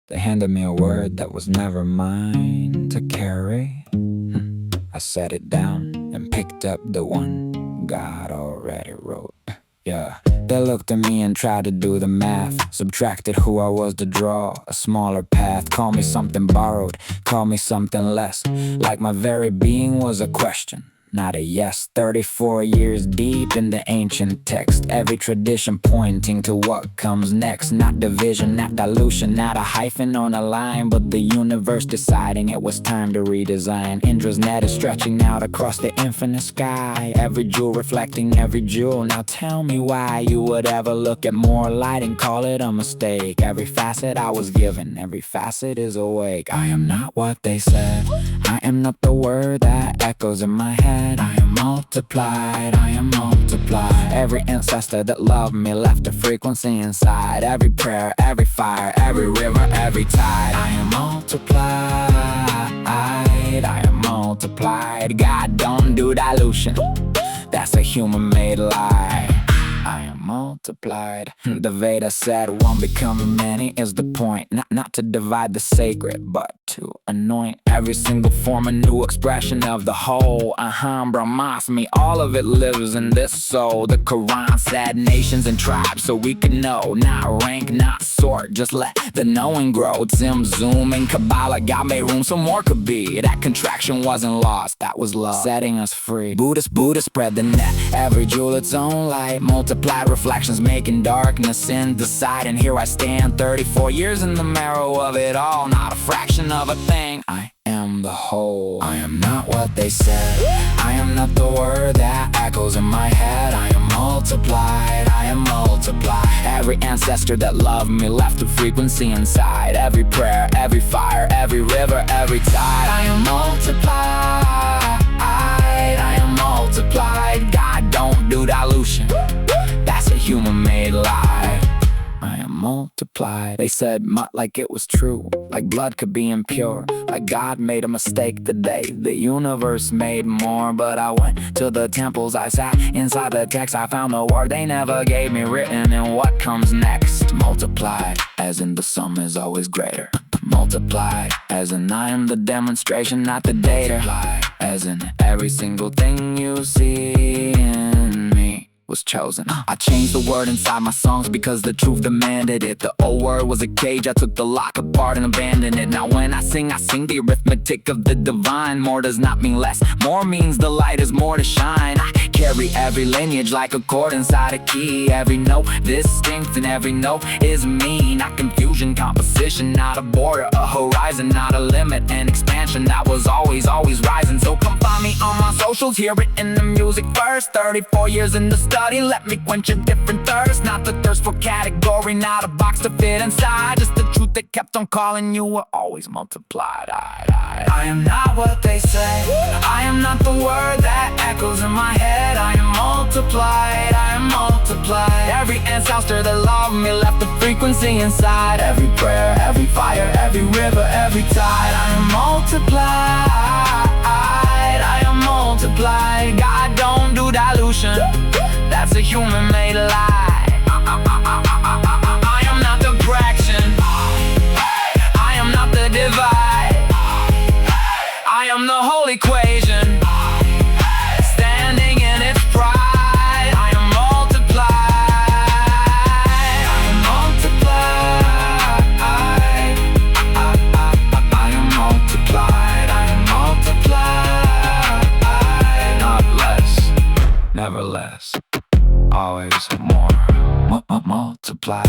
They handed me a word that was never mine to carry. I set it down and picked up the one God already wrote. Yeah, they looked at me and tried to do the math. Subtracted who I was to draw a smaller path. Call me something borrowed, call me something less. Like my very being was a question, not a yes. 34 years deep in the ancient text, every tradition pointing to what comes next. Not division, not dilution, not a hyphen on a line, but the universe deciding it was time to redesign. Indra's net is stretching out across the infinite sky, every jewel reflecting every jewel. Now tell me why you would ever look at more light and call it a mistake. Every facet I was given, every facet is awake. I am not what they said, I am not the word that echoes in my head. I am multiplied, I am multiplied. Every ancestor that loved me left a frequency inside. Every prayer, every fire, every river, every tide. I am multiplied, I am multiplied. God don't do dilution, that's a human-made lie. I am multiplied. The Veda said one becoming many is the point. Not to divide the sacred, but to anoint every single form a new expression of the whole. Brahmasmi, all of it lives in this soul. The Quran said nations and tribes so we can know. Not rank, not sort, just let the knowing grow. Zim, Zoom, and Kabbalah God made room so more could be. That contraction wasn't lost, that was love setting us free. Buddha spread the net, every jewel its own light. Multiplied reflections making darkness in the sight. And here I stand, 34 years in the marrow of it all. Not a fraction of a thing, I am the whole. I am not what they said, I am not the word that echoes in my head. I am multiplied, I am multiplied. Every ancestor that loved me left a frequency inside. Every prayer, every fire, every river, every tide. I am multiplied, I am multiplied. God don't do dilution, that's a human-made lie. I am multiplied. They said mutt like it was true, like blood could be impure, like God made a mistake today. The universe made more, but I went to the temples, I sat inside the text. I found the word they never gave me written in what comes next. Multiplied, as in the sum is always greater. Multiplied, as in I am the demonstration, not the data. As in every single thing you see in me was chosen. I changed the word inside my songs because the truth demanded it. The old word was a cage, I took the lock apart and abandoned it. Now when I sing the arithmetic of the divine. More does not mean less, more means the light is more to shine. I carry every lineage like a chord inside a key. Every note distinct and every note is me. Not confusion, composition, not a border, a horizon, not a limit, an expansion that was always rising. So come find me on my socials, hear it in the music first. 34 years in the study, let me quench a different thirst. Not the thirst for category, not a box to fit inside. Just the truth that kept on calling, you were always multiplied. I am not what they say, I am not the word that echoes in my head. I am multiplied, I am multiplied. Every ancestor that loved me left a frequency inside. Every prayer, every fire, every river, every tide. I am multiplied, I am multiplied. God don't do dilution, that's a human-made lie. I am not the fraction, I am not the divide. I am the whole equation, standing in its pride. I am multiplied, I am multiplied. I am multiplied, I am multiplied. Not less, never less, always more, multiply.